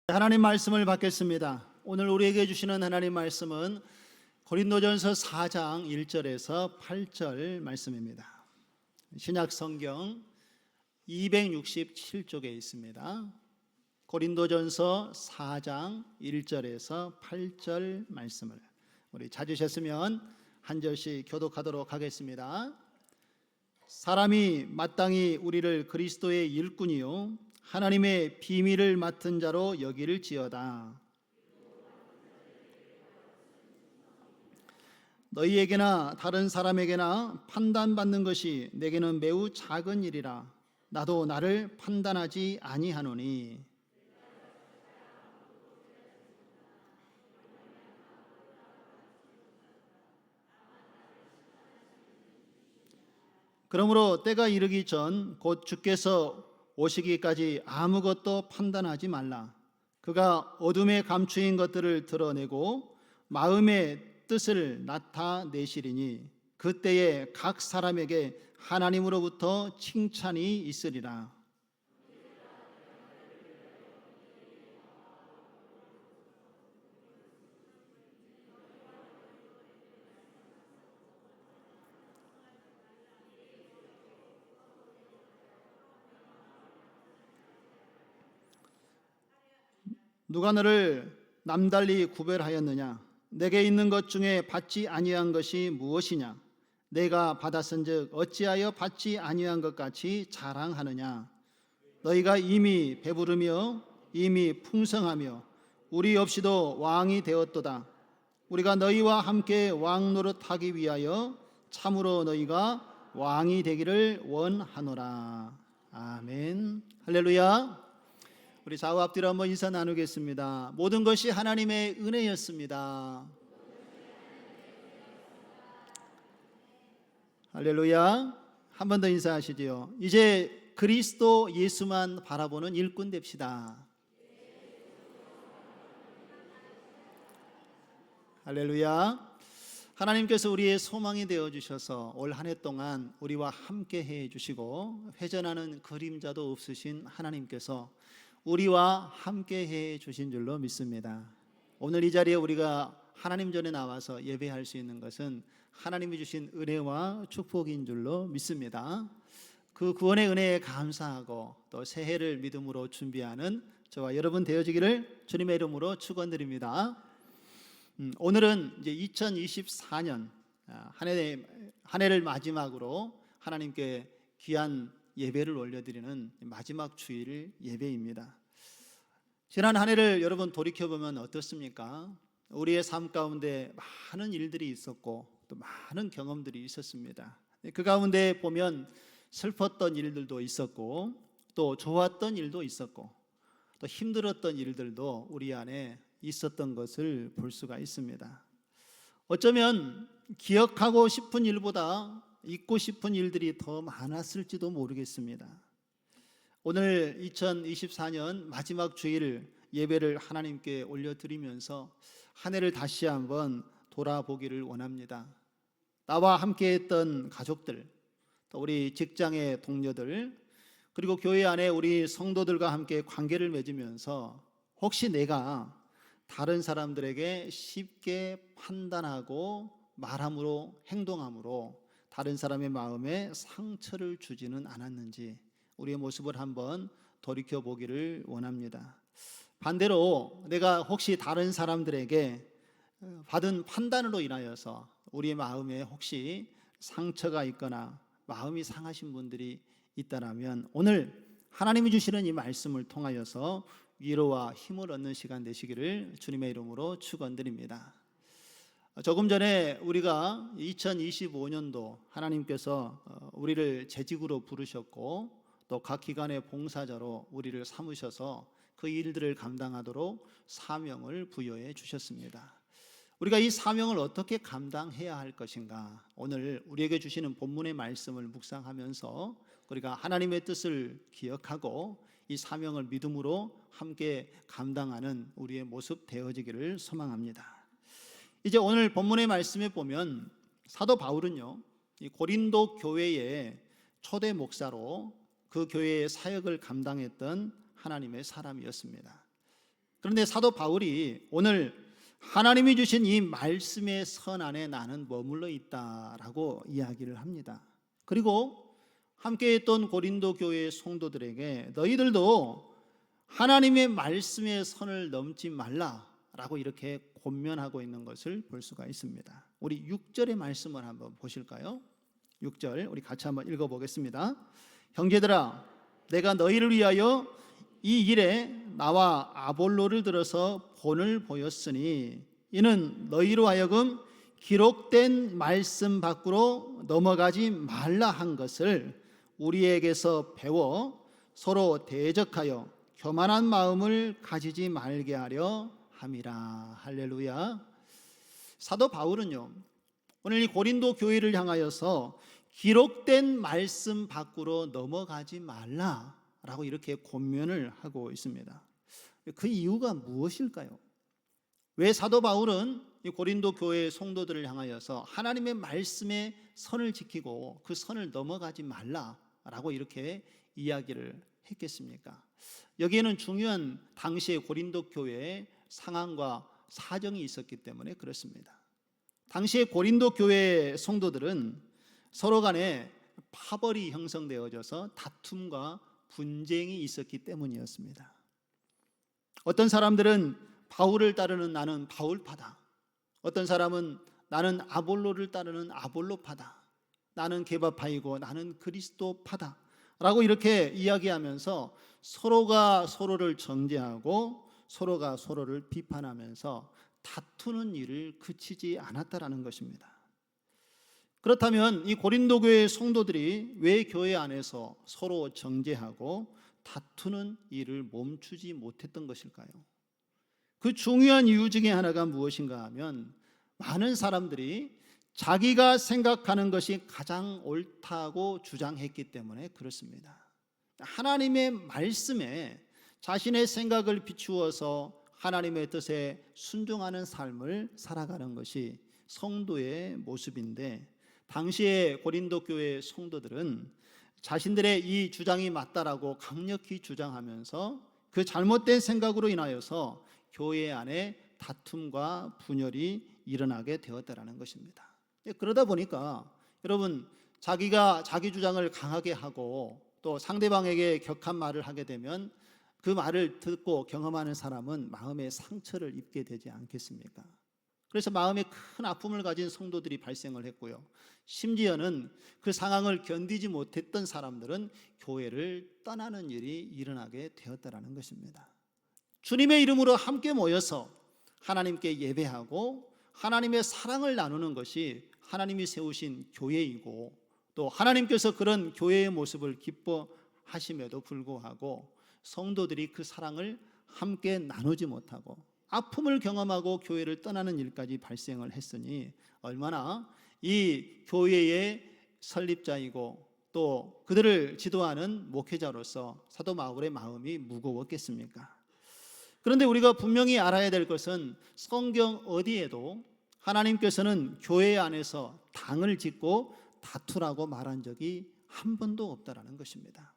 하나님 말씀을 받겠습니다. 오늘 우리에게 주시는 하나님 말씀은 고린도전서 4장 1절에서 8절 말씀입니다. 신약 성경 267쪽에 있습니다. 고린도전서 4장 1절에서 8절 말씀을 우리 찾으셨으면 한 절씩 교독하도록 하겠습니다. 사람이 마땅히 우리를 그리스도의 일꾼이요 하나님의 비밀을 맡은 자로 여기를지어다. 너희에게나 다른 사람에게나 판단받는 것이 내게는 매우 작은 일이라. 나도 나를 판단하지 아니하노니. 그러므로 때가 이르기 전 곧 주께서 오시기까지 아무것도 판단하지 말라. 그가 어둠에 감추인 것들을 드러내고 마음의 뜻을 나타내시리니 그때에 각 사람에게 하나님으로부터 칭찬이 있으리라. 누가 너를 남달리 구별하였느냐? 내게 있는 것 중에 받지 아니한 것이 무엇이냐? 내가 받았은즉 어찌하여 받지 아니한 것 같이 자랑하느냐? 너희가 이미 배부르며 이미 풍성하며 우리 없이도 왕이 되었도다. 우리가 너희와 함께 왕 노릇하기 위하여 참으로 너희가 왕이 되기를 원하노라. 아멘. 할렐루야. 우리 좌우 앞뒤로 한번 인사 나누겠습니다. 모든 것이 하나님의 은혜였습니다. 할렐루야. 한 번 더 인사하시지요. 이제 그리스도 예수만 바라보는 일꾼 됩시다. 할렐루야. 하나님께서 우리의 소망이 되어주셔서 올 한 해 동안 우리와 함께 해주시고 회전하는 그림자도 없으신 하나님께서 우리와 함께 해주신 줄로 믿습니다. 오늘 이 자리에 우리가 하나님 전에 나와서 예배할 수 있는 것은 하나님이 주신 은혜와 축복인 줄로 믿습니다. 그 구원의 은혜에 감사하고 또 새해를 믿음으로 준비하는 저와 여러분 되어지기를 주님의 이름으로 축원드립니다. 오늘은 이제 2024년 한 해를 마지막으로 하나님께 귀한 예배를 올려드리는 마지막 주일 예배입니다. 지난 한 해를 여러분 돌이켜보면 어떻습니까? 우리의 삶 가운데 많은 일들이 있었고 또 많은 경험들이 있었습니다. 그 가운데 보면 슬펐던 일들도 있었고 또 좋았던 일도 있었고 또 힘들었던 일들도 우리 안에 있었던 것을 볼 수가 있습니다. 어쩌면 기억하고 싶은 일보다 잊고 싶은 일들이 더 많았을지도 모르겠습니다. 오늘 2024년 마지막 주일 예배를 하나님께 올려드리면서 한 해를 다시 한번 돌아보기를 원합니다. 나와 함께 했던 가족들, 또 우리 직장의 동료들, 그리고 교회 안에 우리 성도들과 함께 관계를 맺으면서 혹시 내가 다른 사람들에게 쉽게 판단하고 말함으로 행동함으로 다른 사람의 마음에 상처를 주지는 않았는지 우리의 모습을 한번 돌이켜보기를 원합니다. 반대로 내가 혹시 다른 사람들에게 받은 판단으로 인하여서 우리의 마음에 혹시 상처가 있거나 마음이 상하신 분들이 있다면 오늘 하나님이 주시는 이 말씀을 통하여서 위로와 힘을 얻는 시간 되시기를 주님의 이름으로 축원드립니다. 조금 전에 우리가 2025년도 하나님께서 우리를 재직으로 부르셨고 또 각 기관의 봉사자로 우리를 삼으셔서 그 일들을 감당하도록 사명을 부여해 주셨습니다. 우리가 이 사명을 어떻게 감당해야 할 것인가? 오늘 우리에게 주시는 본문의 말씀을 묵상하면서 우리가 하나님의 뜻을 기억하고 이 사명을 믿음으로 함께 감당하는 우리의 모습 되어지기를 소망합니다. 이제 오늘 본문의 말씀에 보면 사도 바울은요, 이 고린도 교회의 초대 목사로 그 교회의 사역을 감당했던 하나님의 사람이었습니다. 그런데 사도 바울이 오늘 하나님이 주신 이 말씀의 선 안에 나는 머물러 있다라고 이야기를 합니다. 그리고 함께 했던 고린도 교회의 성도들에게 너희들도 하나님의 말씀의 선을 넘지 말라라고 이렇게 권면하고 있는 것을 볼 수가 있습니다. 우리 6절의 말씀을 한번 보실까요? 6절 우리 같이 한번 읽어보겠습니다. 형제들아, 내가 너희를 위하여 이 일에 나와 아볼로를 들어서 본을 보였으니 이는 너희로 하여금 기록된 말씀 밖으로 넘어가지 말라 한 것을 우리에게서 배워 서로 대적하여 교만한 마음을 가지지 말게 하려 함이라. 할렐루야. 사도 바울은요, 오늘 이 고린도 교회를 향하여서 기록된 말씀 밖으로 넘어가지 말라라고 이렇게 권면을 하고 있습니다. 그 이유가 무엇일까요? 왜 사도 바울은 이 고린도 교회의 성도들을 향하여서 하나님의 말씀의 선을 지키고 그 선을 넘어가지 말라라고 이렇게 이야기를 했겠습니까? 여기에는 중요한 당시의 고린도 교회의 상황과 사정이 있었기 때문에 그렇습니다. 당시의 고린도 교회의 성도들은 서로 간에 파벌이 형성되어져서 다툼과 분쟁이 있었기 때문이었습니다. 어떤 사람들은 바울을 따르는 나는 바울파다, 어떤 사람은 나는 아볼로를 따르는 아볼로파다, 나는 게바파이고 나는 그리스도파다 라고 이렇게 이야기하면서 서로가 서로를 정죄하고 서로가 서로를 비판하면서 다투는 일을 그치지 않았다라는 것입니다. 그렇다면 이 고린도 교회의 성도들이 왜 교회 안에서 서로 정죄하고 다투는 일을 멈추지 못했던 것일까요? 그 중요한 이유 중에 하나가 무엇인가 하면 많은 사람들이 자기가 생각하는 것이 가장 옳다고 주장했기 때문에 그렇습니다. 하나님의 말씀에 자신의 생각을 비추어서 하나님의 뜻에 순종하는 삶을 살아가는 것이 성도의 모습인데, 당시의 고린도 교회 성도들은 자신들의 이 주장이 맞다라고 강력히 주장하면서 그 잘못된 생각으로 인하여서 교회 안에 다툼과 분열이 일어나게 되었다라는 것입니다. 그러다 보니까 여러분, 자기가 자기 주장을 강하게 하고 또 상대방에게 격한 말을 하게 되면 그 말을 듣고 경험하는 사람은 마음에 상처를 입게 되지 않겠습니까? 그래서 마음에 큰 아픔을 가진 성도들이 발생을 했고요, 심지어는 그 상황을 견디지 못했던 사람들은 교회를 떠나는 일이 일어나게 되었다라는 것입니다. 주님의 이름으로 함께 모여서 하나님께 예배하고 하나님의 사랑을 나누는 것이 하나님이 세우신 교회이고, 또 하나님께서 그런 교회의 모습을 기뻐하심에도 불구하고 성도들이 그 사랑을 함께 나누지 못하고 아픔을 경험하고 교회를 떠나는 일까지 발생을 했으니 얼마나 이 교회의 설립자이고 또 그들을 지도하는 목회자로서 사도 바울의 마음이 무거웠겠습니까? 그런데 우리가 분명히 알아야 될 것은 성경 어디에도 하나님께서는 교회 안에서 당을 짓고 다투라고 말한 적이 한 번도 없다라는 것입니다.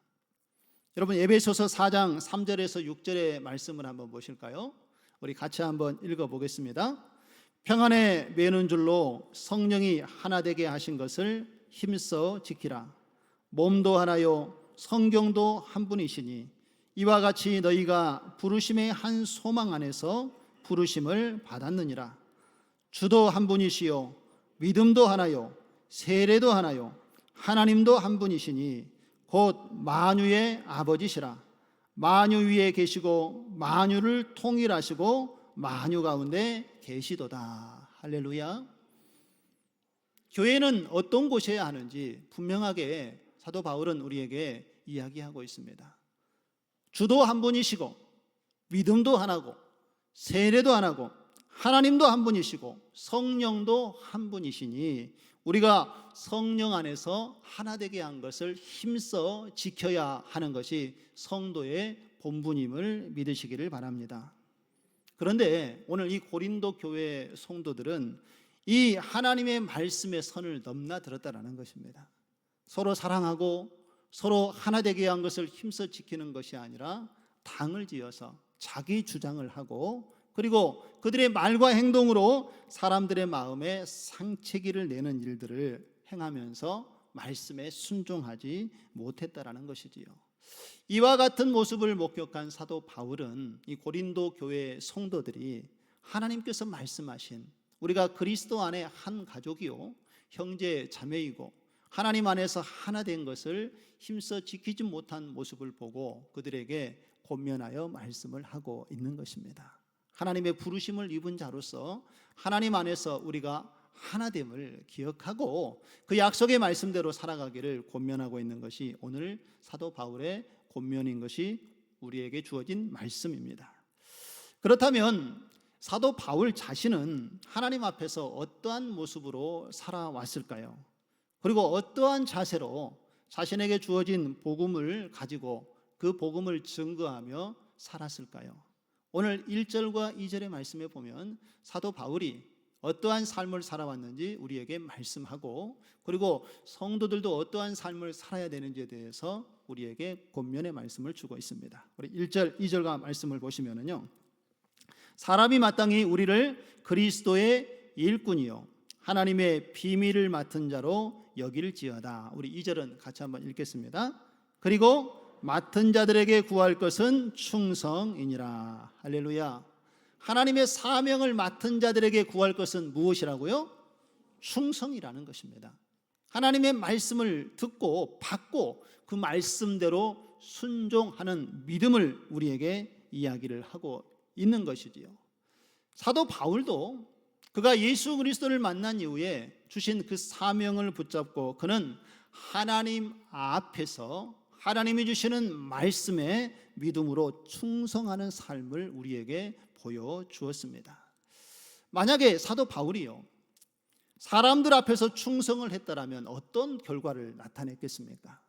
여러분, 에베소서 4장 3절에서 6절의 말씀을 한번 보실까요? 우리 같이 한번 읽어보겠습니다. 평안에 매는 줄로 성령이 하나 되게 하신 것을 힘써 지키라. 몸도 하나요 성경도 한 분이시니 이와 같이 너희가 부르심의 한 소망 안에서 부르심을 받았느니라. 주도 한 분이시요 믿음도 하나요 세례도 하나요 하나님도 한 분이시니 곧 만유의 아버지시라. 만유 위에 계시고 만유를 통일하시고 만유 가운데 계시도다. 할렐루야. 교회는 어떤 곳이어야 하는지 분명하게 사도 바울은 우리에게 이야기하고 있습니다. 주도 한 분이시고 믿음도 하나고 세례도 하나고 하나님도 한 분이시고 성령도 한 분이시니 우리가 성령 안에서 하나 되게 한 것을 힘써 지켜야 하는 것이 성도의 본분임을 믿으시기를 바랍니다. 그런데 오늘 이 고린도 교회 성도들은 이 하나님의 말씀의 선을 넘나들었다라는 것입니다. 서로 사랑하고 서로 하나 되게 한 것을 힘써 지키는 것이 아니라 당을 지어서 자기 주장을 하고 그리고 그들의 말과 행동으로 사람들의 마음에 상처기를 내는 일들을 행하면서 말씀에 순종하지 못했다라는 것이지요. 이와 같은 모습을 목격한 사도 바울은 이 고린도 교회 성도들이 하나님께서 말씀하신 우리가 그리스도 안에 한 가족이요 형제 자매이고 하나님 안에서 하나 된 것을 힘써 지키지 못한 모습을 보고 그들에게 권면하여 말씀을 하고 있는 것입니다. 하나님의 부르심을 입은 자로서 하나님 안에서 우리가 하나됨을 기억하고 그 약속의 말씀대로 살아가기를 권면하고 있는 것이 오늘 사도 바울의 권면인 것이 우리에게 주어진 말씀입니다. 그렇다면 사도 바울 자신은 하나님 앞에서 어떠한 모습으로 살아왔을까요? 그리고 어떠한 자세로 자신에게 주어진 복음을 가지고 그 복음을 증거하며 살았을까요? 오늘 1절과 2절의 말씀에 보면 사도 바울이 어떠한 삶을 살아왔는지 우리에게 말씀하고 그리고 성도들도 어떠한 삶을 살아야 되는지에 대해서 우리에게 권면의 말씀을 주고 있습니다. 우리 1절, 2절과 말씀을 보시면요, 사람이 마땅히 우리를 그리스도의 일꾼이요 하나님의 비밀을 맡은 자로 여길지어다. 우리 2절은 같이 한번 읽겠습니다. 그리고 맡은 자들에게 구할 것은 충성이니라. 할렐루야. 하나님의 사명을 맡은 자들에게 구할 것은 무엇이라고요? 충성이라는 것입니다. 하나님의 말씀을 듣고 받고 그 말씀대로 순종하는 믿음을 우리에게 이야기를 하고 있는 것이지요. 사도 바울도 그가 예수 그리스도를 만난 이후에 주신 그 사명을 붙잡고 그는 하나님 앞에서 하나님이 주시는 말씀에 믿음으로 충성하는 삶을 우리에게 보여주었습니다. 만약에 사도 바울이요 사람들 앞에서 충성을 했다라면 어떤 결과를 나타냈겠습니까?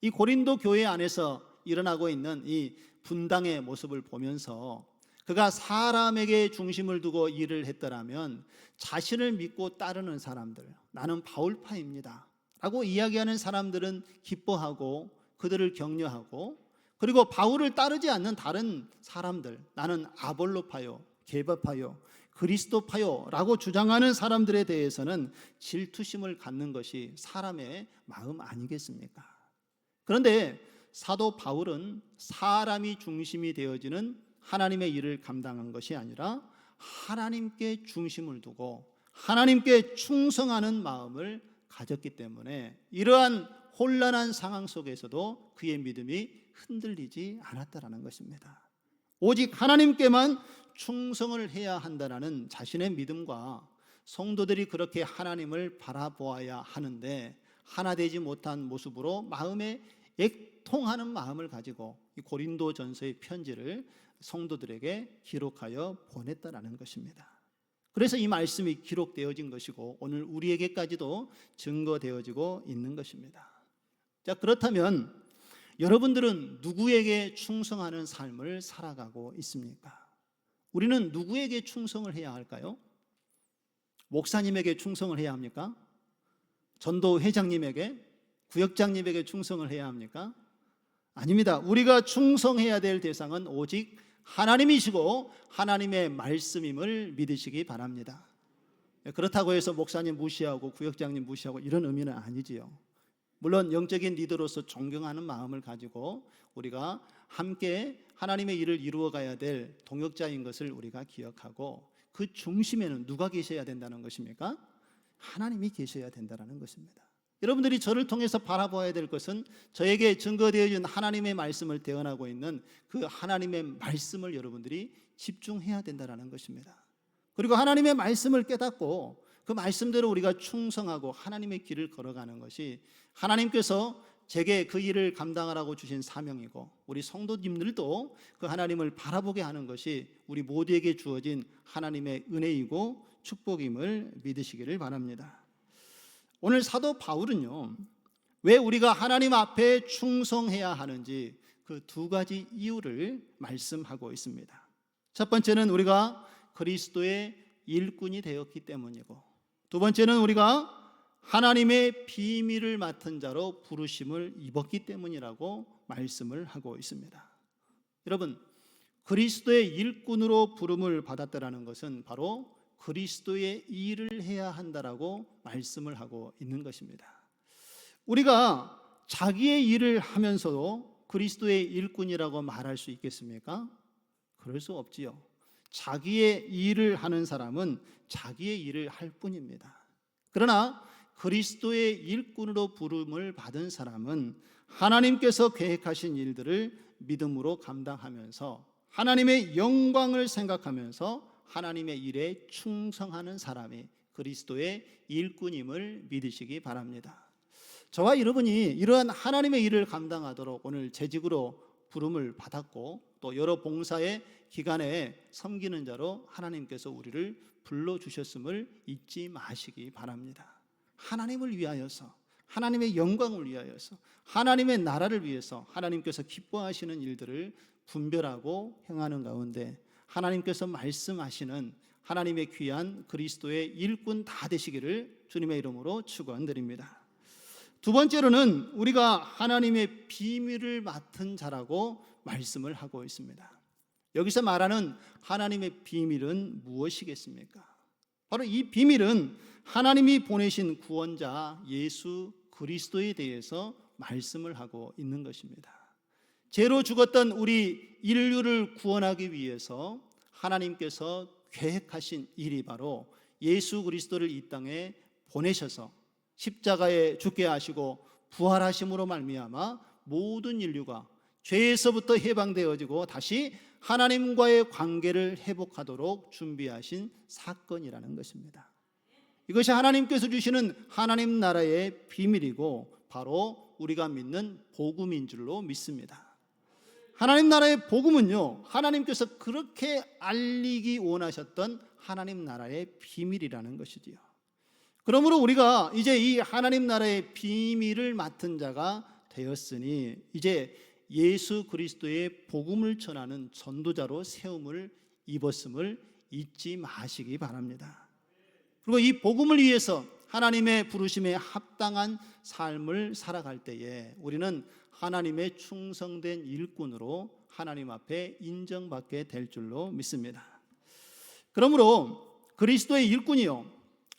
이 고린도 교회 안에서 일어나고 있는 이 분당의 모습을 보면서 그가 사람에게 중심을 두고 일을 했더라면 자신을 믿고 따르는 사람들, 나는 바울파입니다 라고 이야기하는 사람들은 기뻐하고 그들을 격려하고 그리고 바울을 따르지 않는 다른 사람들, 나는 아볼로파요, 게바파요, 그리스도파요 라고 주장하는 사람들에 대해서는 질투심을 갖는 것이 사람의 마음 아니겠습니까? 그런데 사도 바울은 사람이 중심이 되어지는 하나님의 일을 감당한 것이 아니라 하나님께 중심을 두고 하나님께 충성하는 마음을 가졌기 때문에 이러한 혼란한 상황 속에서도 그의 믿음이 흔들리지 않았다라는 것입니다. 오직 하나님께만 충성을 해야 한다라는 자신의 믿음과 성도들이 그렇게 하나님을 바라보아야 하는데 하나 되지 못한 모습으로 마음에 애통하는 마음을 가지고 이 고린도전서의 편지를 성도들에게 기록하여 보냈다라는 것입니다. 그래서 이 말씀이 기록되어진 것이고 오늘 우리에게까지도 증거되어지고 있는 것입니다. 자, 그렇다면 여러분들은 누구에게 충성하는 삶을 살아가고 있습니까? 우리는 누구에게 충성을 해야 할까요? 목사님에게 충성을 해야 합니까? 전도 회장님에게, 구역장님에게 충성을 해야 합니까? 아닙니다. 우리가 충성해야 될 대상은 오직 하나님이시고 하나님의 말씀임을 믿으시기 바랍니다. 그렇다고 해서 목사님 무시하고 구역장님 무시하고 이런 의미는 아니지요. 물론 영적인 리더로서 존경하는 마음을 가지고 우리가 함께 하나님의 일을 이루어 가야 될 동역자인 것을 우리가 기억하고 그 중심에는 누가 계셔야 된다는 것입니까? 하나님이 계셔야 된다는 것입니다. 여러분들이 저를 통해서 바라봐야 될 것은 저에게 증거되어진 하나님의 말씀을 대언하고 있는 그 하나님의 말씀을 여러분들이 집중해야 된다는 것입니다. 그리고 하나님의 말씀을 깨닫고 그 말씀대로 우리가 충성하고 하나님의 길을 걸어가는 것이 하나님께서 제게 그 일을 감당하라고 주신 사명이고 우리 성도님들도 그 하나님을 바라보게 하는 것이 우리 모두에게 주어진 하나님의 은혜이고 축복임을 믿으시기를 바랍니다. 오늘 사도 바울은요, 왜 우리가 하나님 앞에 충성해야 하는지 그 두 가지 이유를 말씀하고 있습니다. 첫 번째는 우리가 그리스도의 일꾼이 되었기 때문이고, 두 번째는 우리가 하나님의 비밀을 맡은 자로 부르심을 입었기 때문이라고 말씀을 하고 있습니다. 여러분, 그리스도의 일꾼으로 부름을 받았다라는 것은 바로 그리스도의 일을 해야 한다라고 말씀을 하고 있는 것입니다. 우리가 자기의 일을 하면서도 그리스도의 일꾼이라고 말할 수 있겠습니까? 그럴 수 없지요. 자기의 일을 하는 사람은 자기의 일을 할 뿐입니다. 그러나 그리스도의 일꾼으로 부름을 받은 사람은 하나님께서 계획하신 일들을 믿음으로 감당하면서 하나님의 영광을 생각하면서 하나님의 일에 충성하는 사람이 그리스도의 일꾼임을 믿으시기 바랍니다. 저와 여러분이 이러한 하나님의 일을 감당하도록 오늘 재직으로 부름을 받았고 또 여러 봉사의 기간에 섬기는 자로 하나님께서 우리를 불러주셨음을 잊지 마시기 바랍니다. 하나님을 위하여서, 하나님의 영광을 위하여서, 하나님의 나라를 위해서 하나님께서 기뻐하시는 일들을 분별하고 행하는 가운데 하나님께서 말씀하시는 하나님의 귀한 그리스도의 일꾼 다 되시기를 주님의 이름으로 축원드립니다. 두 번째로는 우리가 하나님의 비밀을 맡은 자라고 말씀을 하고 있습니다. 여기서 말하는 하나님의 비밀은 무엇이겠습니까? 바로 이 비밀은 하나님이 보내신 구원자 예수 그리스도에 대해서 말씀을 하고 있는 것입니다. 죄로 죽었던 우리 인류를 구원하기 위해서 하나님께서 계획하신 일이 바로 예수 그리스도를 이 땅에 보내셔서 십자가에 죽게 하시고 부활하심으로 말미암아 모든 인류가 죄에서부터 해방되어지고 다시 하나님과의 관계를 회복하도록 준비하신 사건이라는 것입니다. 이것이 하나님께서 주시는 하나님 나라의 비밀이고 바로 우리가 믿는 복음인 줄로 믿습니다. 하나님 나라의 복음은요, 하나님께서 그렇게 알리기 원하셨던 하나님 나라의 비밀이라는 것이지요. 그러므로 우리가 이제 이 하나님 나라의 비밀을 맡은 자가 되었으니 이제 예수 그리스도의 복음을 전하는 전도자로 세움을 입었음을 잊지 마시기 바랍니다. 그리고 이 복음을 위해서 하나님의 부르심에 합당한 삶을 살아갈 때에 우리는 하나님의 충성된 일꾼으로 하나님 앞에 인정받게 될 줄로 믿습니다. 그러므로 그리스도의 일꾼이요,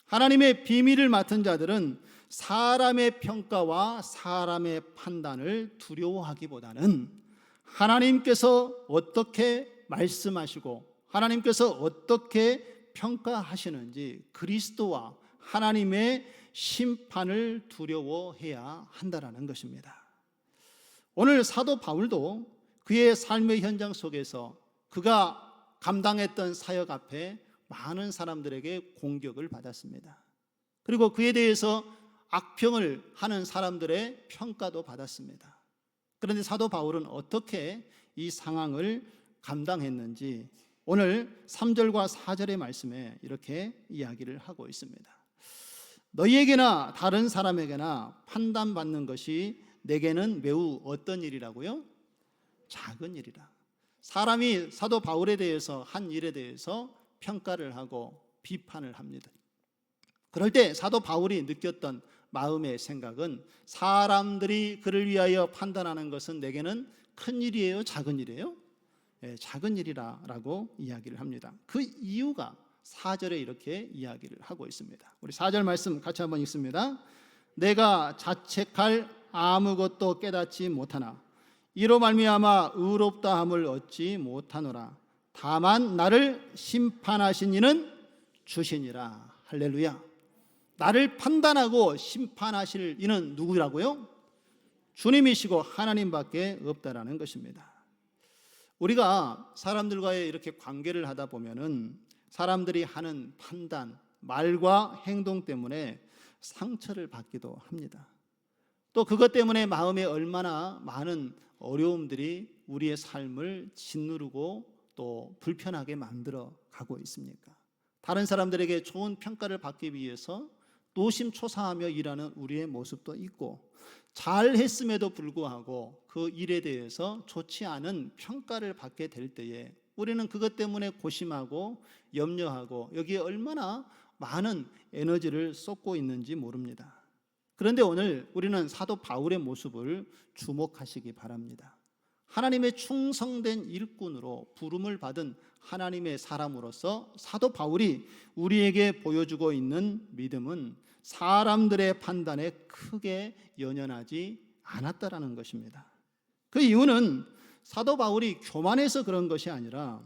하나님의 비밀을 맡은 자들은 사람의 평가와 사람의 판단을 두려워하기보다는 하나님께서 어떻게 말씀하시고 하나님께서 어떻게 평가하시는지 그리스도와 하나님의 심판을 두려워해야 한다는 것입니다. 오늘 사도 바울도 그의 삶의 현장 속에서 그가 감당했던 사역 앞에 많은 사람들에게 공격을 받았습니다. 그리고 그에 대해서 악평을 하는 사람들의 평가도 받았습니다. 그런데 사도 바울은 어떻게 이 상황을 감당했는지 오늘 3절과 4절의 말씀에 이렇게 이야기를 하고 있습니다. 너희에게나 다른 사람에게나 판단받는 것이 내게는 매우 어떤 일이라고요? 작은 일이라. 사람이 사도 바울에 대해서 한 일에 대해서 평가를 하고 비판을 합니다. 그럴 때 사도 바울이 느꼈던 마음의 생각은 사람들이 그를 위하여 판단하는 것은 내게는 큰 일이에요? 작은 일이에요? 작은 일이라고 이야기를 합니다. 그 이유가 4절에 이렇게 이야기를 하고 있습니다. 우리 4절 말씀 같이 한번 읽습니다. 내가 자책할 아무것도 깨닫지 못하나 이로 말미암아 의롭다함을 얻지 못하노라. 다만 나를 심판하신 이는 주시니라. 할렐루야. 나를 판단하고 심판하실 이는 누구라고요? 주님이시고 하나님밖에 없다라는 것입니다. 우리가 사람들과의 이렇게 관계를 하다 보면은 사람들이 하는 판단, 말과 행동 때문에 상처를 받기도 합니다. 또 그것 때문에 마음에 얼마나 많은 어려움들이 우리의 삶을 짓누르고 또 불편하게 만들어 가고 있습니까? 다른 사람들에게 좋은 평가를 받기 위해서 노심초사하며 일하는 우리의 모습도 있고, 잘했음에도 불구하고 그 일에 대해서 좋지 않은 평가를 받게 될 때에 우리는 그것 때문에 고심하고 염려하고 여기에 얼마나 많은 에너지를 쏟고 있는지 모릅니다. 그런데 오늘 우리는 사도 바울의 모습을 주목하시기 바랍니다. 하나님의 충성된 일꾼으로 부름을 받은 하나님의 사람으로서 사도 바울이 우리에게 보여주고 있는 믿음은 사람들의 판단에 크게 연연하지 않았다라는 것입니다. 그 이유는 사도 바울이 교만해서 그런 것이 아니라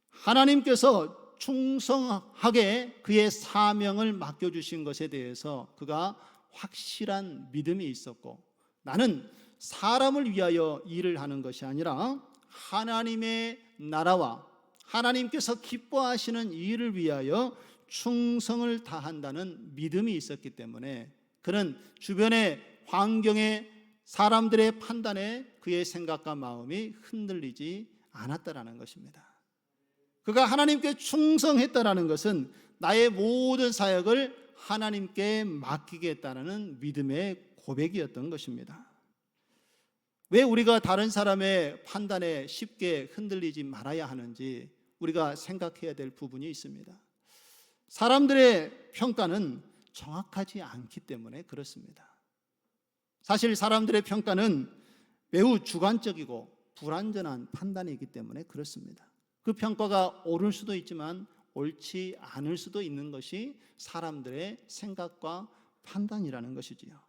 하나님께서 충성하게 그의 사명을 맡겨주신 것에 대해서 그가 확실한 믿음이 있었고, 나는 사람을 위하여 일을 하는 것이 아니라 하나님의 나라와 하나님께서 기뻐하시는 일을 위하여 충성을 다한다는 믿음이 있었기 때문에 그는 주변의 환경의 사람들의 판단에 그의 생각과 마음이 흔들리지 않았다라는 것입니다. 그가 하나님께 충성했다라는 것은 나의 모든 사역을 하나님께 맡기겠다는 믿음의 고백이었던 것입니다. 왜 우리가 다른 사람의 판단에 쉽게 흔들리지 말아야 하는지 우리가 생각해야 될 부분이 있습니다. 사람들의 평가는 정확하지 않기 때문에 그렇습니다. 사실 사람들의 평가는 매우 주관적이고 불완전한 판단이기 때문에 그렇습니다. 그 평가가 옳을 수도 있지만 옳지 않을 수도 있는 것이 사람들의 생각과 판단이라는 것이지요.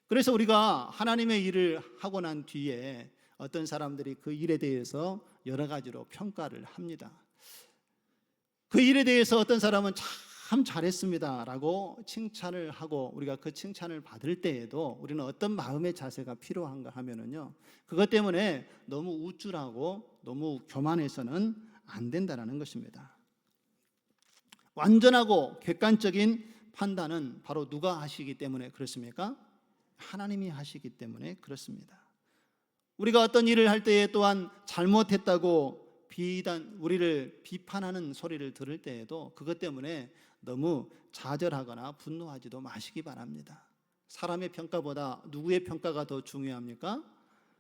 그래서 우리가 하나님의 일을 하고 난 뒤에 어떤 사람들이 그 일에 대해서 여러 가지로 평가를 합니다. 그 일에 대해서 어떤 사람은 참 잘했습니다 라고 칭찬을 하고 우리가 그 칭찬을 받을 때에도 우리는 어떤 마음의 자세가 필요한가 하면은요, 그것 때문에 너무 우쭐하고 너무 교만해서는 안 된다는 것입니다. 완전하고 객관적인 판단은 바로 누가 하시기 때문에 그렇습니까? 하나님이 하시기 때문에 그렇습니다. 우리가 어떤 일을 할 때에 또한 잘못했다고 우리를 비판하는 소리를 들을 때에도 그것 때문에 너무 좌절하거나 분노하지도 마시기 바랍니다. 사람의 평가보다 누구의 평가가 더 중요합니까?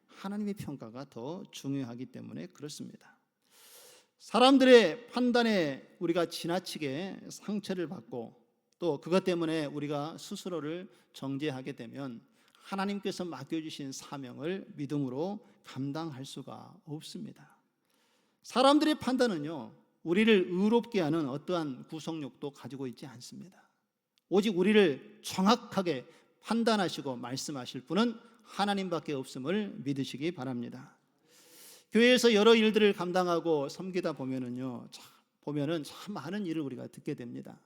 하나님의 평가가 더 중요하기 때문에 그렇습니다. 사람들의 판단에 우리가 지나치게 상처를 받고 또 그것 때문에 우리가 스스로를 정죄하게 되면 하나님께서 맡겨주신 사명을 믿음으로 감당할 수가 없습니다. 사람들의 판단은요, 우리를 의롭게 하는 어떠한 구속력도 가지고 있지 않습니다. 오직 우리를 정확하게 판단하시고 말씀하실 분은 하나님밖에 없음을 믿으시기 바랍니다. 교회에서 여러 일들을 감당하고 섬기다 보면은 참 많은 일을 우리가 듣게 됩니다.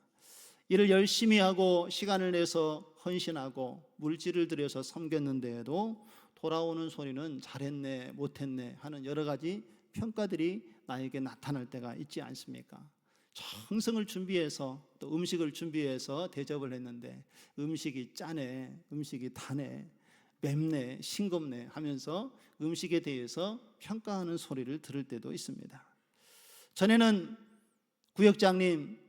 일을 열심히 하고 시간을 내서 헌신하고 물질을 들여서 섬겼는데도 돌아오는 소리는 잘했네, 못했네 하는 여러 가지 평가들이 나에게 나타날 때가 있지 않습니까? 정성을 준비해서 또 음식을 준비해서 대접을 했는데 음식이 짜네, 음식이 다네, 맵네, 싱겁네 하면서 음식에 대해서 평가하는 소리를 들을 때도 있습니다. 전에는 구역장님,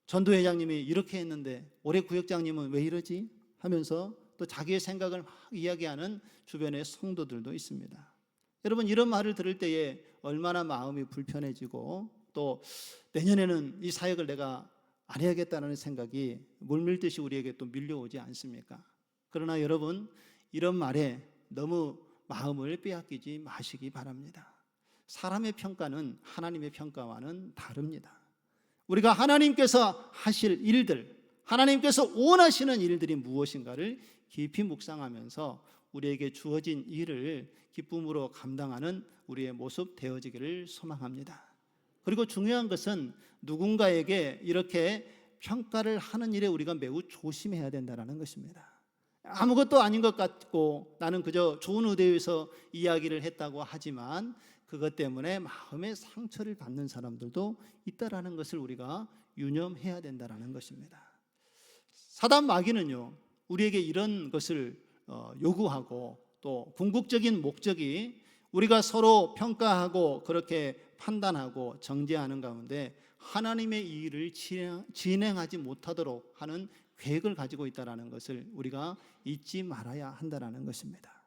전도회장님이 이렇게 했는데 올해 구역장님은 왜 이러지? 하면서 또 자기의 생각을 막 이야기하는 주변의 성도들도 있습니다. 여러분, 이런 말을 들을 때에 얼마나 마음이 불편해지고 또 내년에는 이 사역을 내가 안 해야겠다는 생각이 물밀듯이 우리에게 또 밀려오지 않습니까? 그러나 여러분, 이런 말에 너무 마음을 빼앗기지 마시기 바랍니다. 사람의 평가는 하나님의 평가와는 다릅니다. 우리가 하나님께서 하실 일들, 하나님께서 원하시는 일들이 무엇인가를 깊이 묵상하면서 우리에게 주어진 일을 기쁨으로 감당하는 우리의 모습 되어지기를 소망합니다. 그리고 중요한 것은 누군가에게 이렇게 평가를 하는 일에 우리가 매우 조심해야 된다는 것입니다. 아무것도 아닌 것 같고 나는 그저 좋은 의도에서 이야기를 했다고 하지만 그것 때문에 마음의 상처를 받는 사람들도 있다라는 것을 우리가 유념해야 된다는 것입니다. 사단 마귀는요, 우리에게 이런 것을 요구하고 또 궁극적인 목적이 우리가 서로 평가하고 그렇게 판단하고 정죄하는 가운데 하나님의 일을 진행하지 못하도록 하는 계획을 가지고 있다는 것을 우리가 잊지 말아야 한다는 것입니다.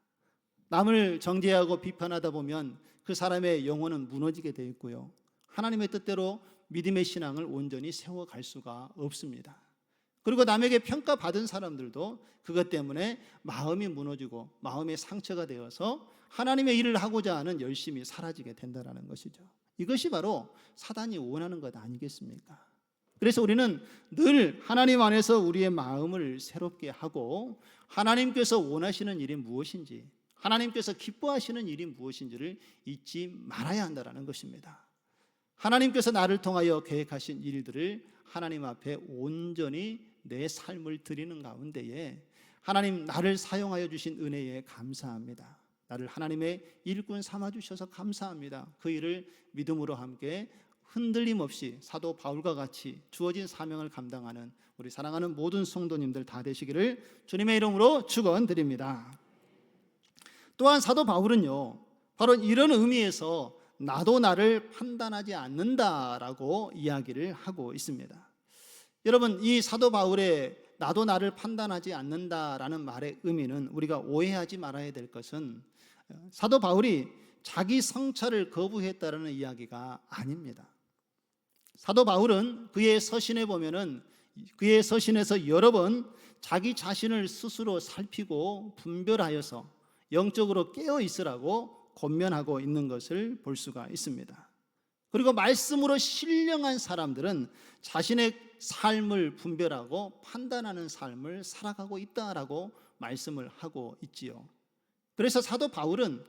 남을 정죄하고 비판하다 보면 그 사람의 영혼은 무너지게 되어 있고요, 하나님의 뜻대로 믿음의 신앙을 온전히 세워갈 수가 없습니다. 그리고 남에게 평가받은 사람들도 그것 때문에 마음이 무너지고 마음의 상처가 되어서 하나님의 일을 하고자 하는 열심이 사라지게 된다는 것이죠. 이것이 바로 사단이 원하는 것 아니겠습니까? 그래서 우리는 늘 하나님 안에서 우리의 마음을 새롭게 하고 하나님께서 원하시는 일이 무엇인지, 하나님께서 기뻐하시는 일이 무엇인지를 잊지 말아야 한다는 것입니다. 하나님께서 나를 통하여 계획하신 일들을 하나님 앞에 온전히 내 삶을 드리는 가운데에 하나님 나를 사용하여 주신 은혜에 감사합니다. 나를 하나님의 일꾼 삼아 주셔서 감사합니다. 그 일을 믿음으로 함께 흔들림 없이 사도 바울과 같이 주어진 사명을 감당하는 우리 사랑하는 모든 성도님들 다 되시기를 주님의 이름으로 축원드립니다. 또한 사도 바울은요, 바로 이런 의미에서 나도 나를 판단하지 않는다라고 이야기를 하고 있습니다. 여러분, 이 사도 바울의 나도 나를 판단하지 않는다라는 말의 의미는 우리가 오해하지 말아야 될 것은 사도 바울이 자기 성찰을 거부했다라는 이야기가 아닙니다. 사도 바울은 그의 서신에 보면은 그의 서신에서 여러 번 자기 자신을 스스로 살피고 분별하여서 영적으로 깨어 있으라고 권면하고 있는 것을 볼 수가 있습니다. 그리고 말씀으로 신령한 사람들은 자신의 삶을 분별하고 판단하는 삶을 살아가고 있다라고 말씀을 하고 있지요. 그래서 사도 바울은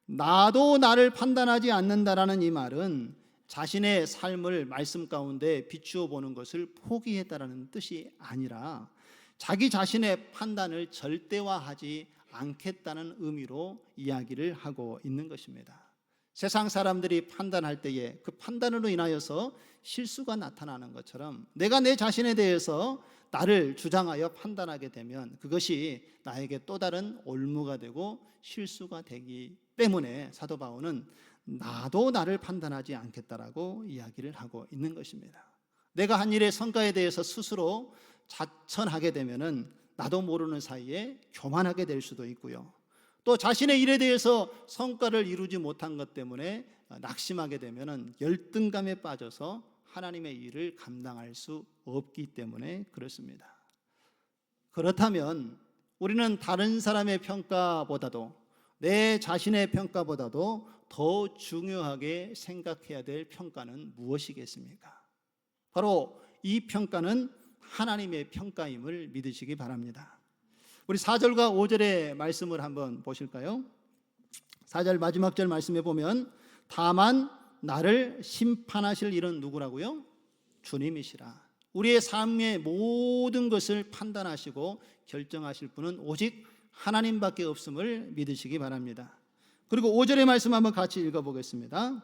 나도 나를 판단하지 않는다라는 이 말은 자신의 삶을 말씀 가운데 비추어 보는 것을 포기했다라는 뜻이 아니라 자기 자신의 판단을 절대화하지 않겠다는 의미로 이야기를 하고 있는 것입니다. 세상 사람들이 판단할 때에 그 판단으로 인하여서 실수가 나타나는 것처럼 내가 내 자신에 대해서 나를 주장하여 판단하게 되면 그것이 나에게 또 다른 올무가 되고 실수가 되기 때문에 사도 바울은 나도 나를 판단하지 않겠다라고 이야기를 하고 있는 것입니다. 내가 한 일의 성과에 대해서 스스로 자천하게 되면은 나도 모르는 사이에 교만하게 될 수도 있고요. 또 자신의 일에 대해서 성과를 이루지 못한 것 때문에 낙심하게 되면은 열등감에 빠져서 하나님의 일을 감당할 수 없기 때문에 그렇습니다. 그렇다면 우리는 다른 사람의 평가보다도 내 자신의 평가보다도 더 중요하게 생각해야 될 평가는 무엇이겠습니까? 바로 이 평가는 하나님의 평가임을 믿으시기 바랍니다. 우리 4절과 5절의 말씀을 한번 보실까요? 4절 마지막 절 말씀에 보면 다만 나를 심판하실 이는 누구라고요? 주님이시라. 우리의 삶의 모든 것을 판단하시고 결정하실 분은 오직 하나님밖에 없음을 믿으시기 바랍니다. 그리고 5절의 말씀 한번 같이 읽어보겠습니다.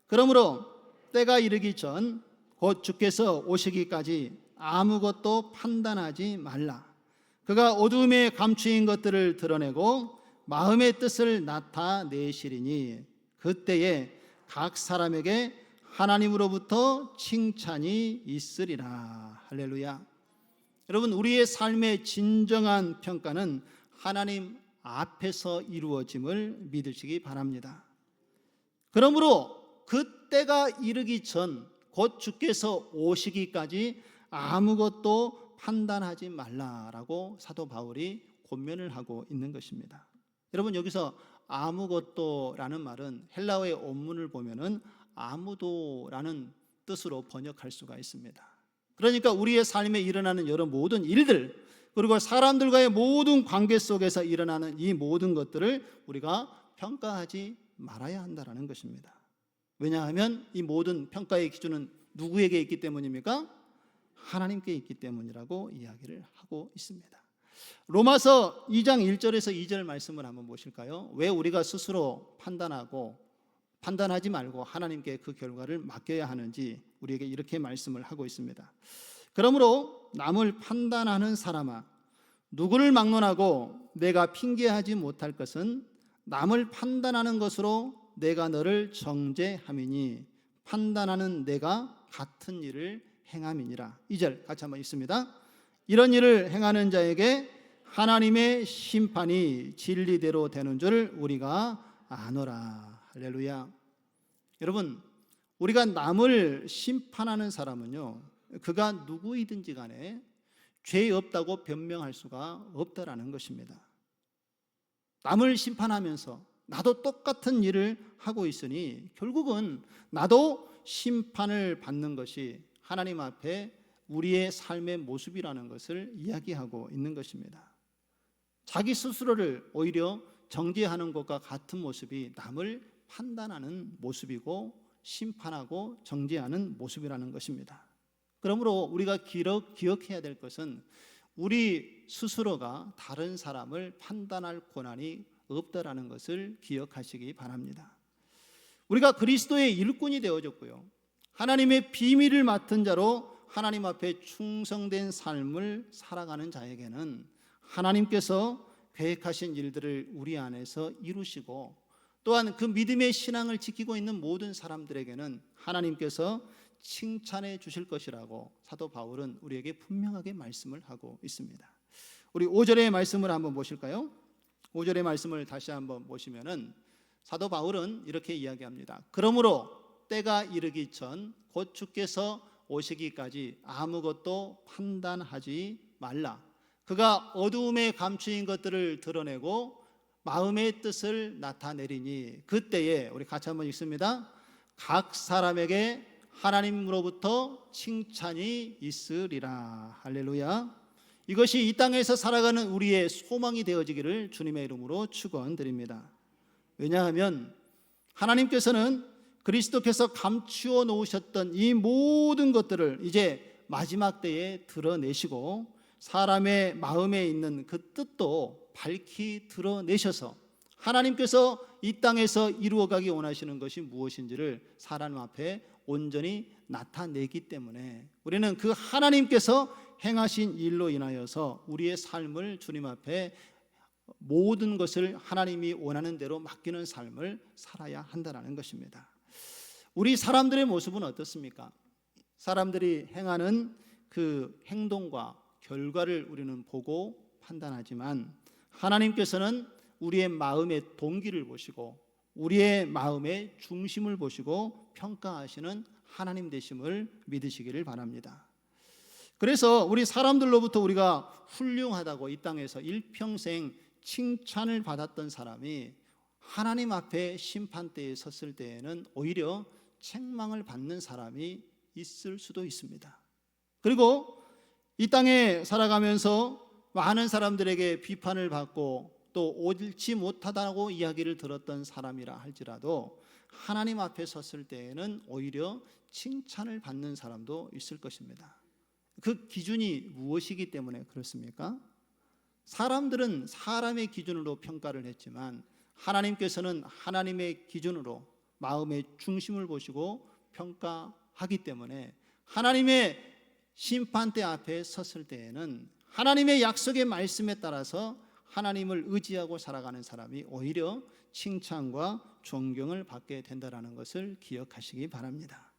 그러므로 때가 이르기 전 곧 주께서 오시기까지 아무것도 판단하지 말라. 그가 어두움에 감추인 것들을 드러내고 마음의 뜻을 나타내시리니 그때에 각 사람에게 하나님으로부터 칭찬이 있으리라. 할렐루야. 여러분, 우리의 삶의 진정한 평가는 하나님 앞에서 이루어짐을 믿으시기 바랍니다. 그러므로 그때가 이르기 전 곧 주께서 오시기까지 아무것도 판단하지 말라라고 사도 바울이 권면을 하고 있는 것입니다. 여러분, 여기서 아무것도라는 말은 헬라어의 원문을 보면은 아무도라는 뜻으로 번역할 수가 있습니다. 그러니까 우리의 삶에 일어나는 여러 모든 일들, 그리고 사람들과의 모든 관계 속에서 일어나는 이 모든 것들을 우리가 평가하지 말아야 한다는 것입니다. 왜냐하면 이 모든 평가의 기준은 누구에게 있기 때문입니까? 하나님께 있기 때문이라고 이야기를 하고 있습니다. 로마서 2장 1절에서 2절 말씀을 한번 보실까요? 왜 우리가 스스로 판단하지 말고 하나님께 그 결과를 맡겨야 하는지 우리에게 이렇게 말씀을 하고 있습니다. 그러므로 남을 판단하는 사람아, 누구를 막론하고 내가 핑계하지 못할 것은 남을 판단하는 것으로 내가 너를 정죄함이니 판단하는 내가 같은 일을 행함이니라. 2절 같이 한번 읽습니다. 이런 일을 행하는 자에게 하나님의 심판이 진리대로 되는 줄 우리가 아노라. 할렐루야. 여러분, 우리가 남을 심판하는 사람은요, 그가 누구이든지 간에 죄 없다고 변명할 수가 없다라는 것입니다. 남을 심판하면서 나도 똑같은 일을 하고 있으니 결국은 나도 심판을 받는 것이 하나님 앞에 우리의 삶의 모습이라는 것을 이야기하고 있는 것입니다. 자기 스스로를 오히려 정죄하는 것과 같은 모습이 남을 판단하는 모습이고 심판하고 정죄하는 모습이라는 것입니다. 그러므로 우리가 기억해야 될 것은 우리 스스로가 다른 사람을 판단할 권한이 없다라는 것을 기억하시기 바랍니다. 우리가 그리스도의 일꾼이 되어졌고요, 하나님의 비밀을 맡은 자로 하나님 앞에 충성된 삶을 살아가는 자에게는 하나님께서 계획하신 일들을 우리 안에서 이루시고, 또한 그 믿음의 신앙을 지키고 있는 모든 사람들에게는 하나님께서 칭찬해 주실 것이라고 사도 바울은 우리에게 분명하게 말씀을 하고 있습니다. 우리 5절의 말씀을 한번 보실까요? 5절의 말씀을 다시 한번 보시면은 사도 바울은 이렇게 이야기합니다. 그러므로 때가 이르기 전 곧 주께서 오시기까지 아무것도 판단하지 말라. 그가 어두움에 감추인 것들을 드러내고 마음의 뜻을 나타내리니 그때에, 우리 같이 한번 읽습니다. 각 사람에게 하나님으로부터 칭찬이 있으리라. 할렐루야. 이것이 이 땅에서 살아가는 우리의 소망이 되어지기를 주님의 이름으로 축원드립니다. 왜냐하면 하나님께서는 그리스도께서 감추어 놓으셨던 이 모든 것들을 이제 마지막 때에 드러내시고 사람의 마음에 있는 그 뜻도 밝히 드러내셔서 하나님께서 이 땅에서 이루어가기 원하시는 것이 무엇인지를 사람 앞에 온전히 나타내기 때문에 우리는 그 하나님께서 행하신 일로 인하여서 우리의 삶을 주님 앞에 모든 것을 하나님이 원하는 대로 맡기는 삶을 살아야 한다는 것입니다. 우리 사람들의 모습은 어떻습니까? 사람들이 행하는 그 행동과 결과를 우리는 보고 판단하지만 하나님께서는 우리의 마음의 동기를 보시고 우리의 마음의 중심을 보시고 평가하시는 하나님 되심을 믿으시기를 바랍니다. 그래서 우리 사람들로부터 우리가 훌륭하다고 이 땅에서 일평생 칭찬을 받았던 사람이 하나님 앞에 심판대에 섰을 때에는 오히려 책망을 받는 사람이 있을 수도 있습니다. 그리고 이 땅에 살아가면서 많은 사람들에게 비판을 받고 또 옳지 못하다고 이야기를 들었던 사람이라 할지라도 하나님 앞에 섰을 때에는 오히려 칭찬을 받는 사람도 있을 것입니다. 그 기준이 무엇이기 때문에 그렇습니까? 사람들은 사람의 기준으로 평가를 했지만 하나님께서는 하나님의 기준으로 마음의 중심을 보시고 평가하기 때문에 하나님의 심판대 앞에 섰을 때에는 하나님의 약속의 말씀에 따라서 하나님을 의지하고 살아가는 사람이 오히려 칭찬과 존경을 받게 된다는 것을 기억하시기 바랍니다.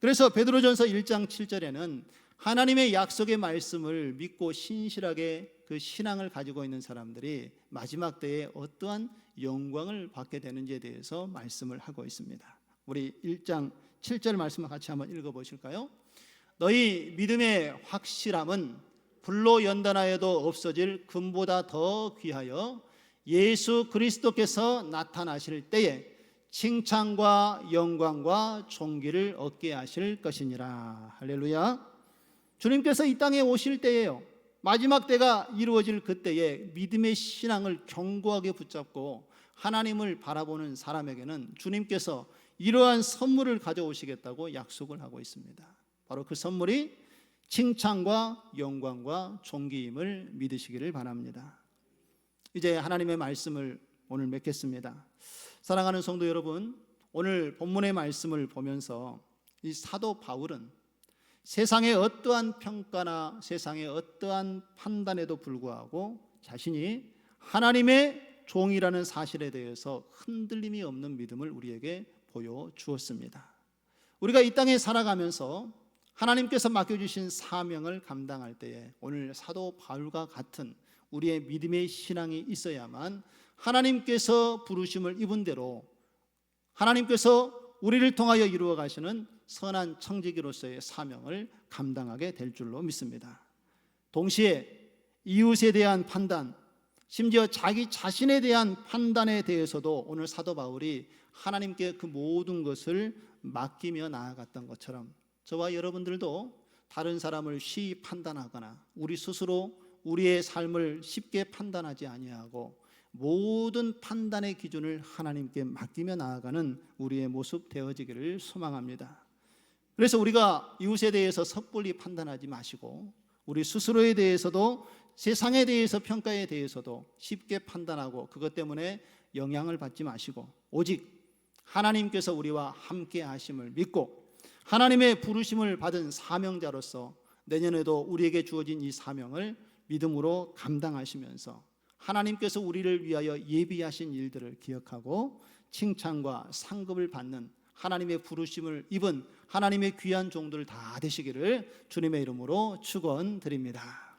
그래서 베드로전서 1장 7절에는 하나님의 약속의 말씀을 믿고 신실하게 그 신앙을 가지고 있는 사람들이 마지막 때에 어떠한 영광을 받게 되는지에 대해서 말씀을 하고 있습니다. 우리 1장 7절 말씀을 같이 한번 읽어보실까요? 너희 믿음의 확실함은 불로 연단하여도 없어질 금보다 더 귀하여 예수 그리스도께서 나타나실 때에 칭찬과 영광과 존귀를 얻게 하실 것이니라. 할렐루야. 주님께서 이 땅에 오실 때에요, 마지막 때가 이루어질 그때에 믿음의 신앙을 견고하게 붙잡고 하나님을 바라보는 사람에게는 주님께서 이러한 선물을 가져오시겠다고 약속을 하고 있습니다. 바로 그 선물이 칭찬과 영광과 존귀임을 믿으시기를 바랍니다. 이제 하나님의 말씀을 오늘 맺겠습니다. 사랑하는 성도 여러분, 오늘 본문의 말씀을 보면서 이 사도 바울은 세상의 어떠한 평가나 세상의 어떠한 판단에도 불구하고 자신이 하나님의 종이라는 사실에 대해서 흔들림이 없는 믿음을 우리에게 보여주었습니다. 우리가 이 땅에 살아가면서 하나님께서 맡겨주신 사명을 감당할 때에 오늘 사도 바울과 같은 우리의 믿음의 신앙이 있어야만 하나님께서 부르심을 입은 대로 하나님께서 우리를 통하여 이루어 가시는 선한 청지기로서의 사명을 감당하게 될 줄로 믿습니다. 동시에 이웃에 대한 판단, 심지어 자기 자신에 대한 판단에 대해서도 오늘 사도 바울이 하나님께 그 모든 것을 맡기며 나아갔던 것처럼 저와 여러분들도 다른 사람을 쉬이 판단하거나 우리 스스로 우리의 삶을 쉽게 판단하지 아니하고 모든 판단의 기준을 하나님께 맡기며 나아가는 우리의 모습 되어지기를 소망합니다. 그래서 우리가 이웃에 대해서 섣불리 판단하지 마시고 우리 스스로에 대해서도 세상에 대해서 평가에 대해서도 쉽게 판단하고 그것 때문에 영향을 받지 마시고 오직 하나님께서 우리와 함께 하심을 믿고 하나님의 부르심을 받은 사명자로서 내년에도 우리에게 주어진 이 사명을 믿음으로 감당하시면서 하나님께서 우리를 위하여 예비하신 일들을 기억하고 칭찬과 상급을 받는 하나님의 부르심을 입은 하나님의 귀한 종들 다 되시기를 주님의 이름으로 축원드립니다.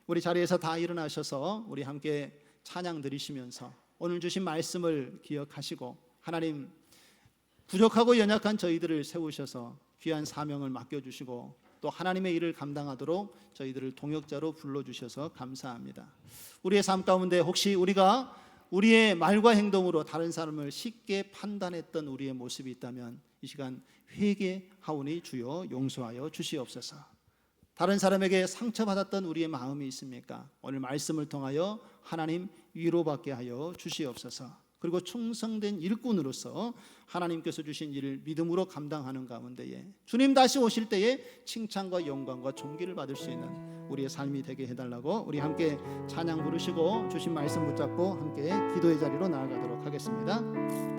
우리 자리에서 다 일어나셔서 우리 함께 찬양 드리시면서 오늘 주신 말씀을 기억하시고 하나님 부족하고 연약한 저희들을 세우셔서 귀한 사명을 맡겨주시고 또 하나님의 일을 감당하도록 저희들을 동역자로 불러주셔서 감사합니다. 우리의 삶 가운데 혹시 우리가 우리의 말과 행동으로 다른 사람을 쉽게 판단했던 우리의 모습이 있다면 이 시간 회개하오니 주여 용서하여 주시옵소서. 다른 사람에게 상처받았던 우리의 마음이 있습니까? 오늘 말씀을 통하여 하나님 위로받게 하여 주시옵소서. 그리고 충성된 일꾼으로서 하나님께서 주신 일을 믿음으로 감당하는 가운데에 주님 다시 오실 때에 칭찬과 영광과 존귀를 받을 수 있는 우리의 삶이 되게 해달라고 우리 함께 찬양 부르시고 주신 말씀 붙잡고 함께 기도의 자리로 나아가도록 하겠습니다.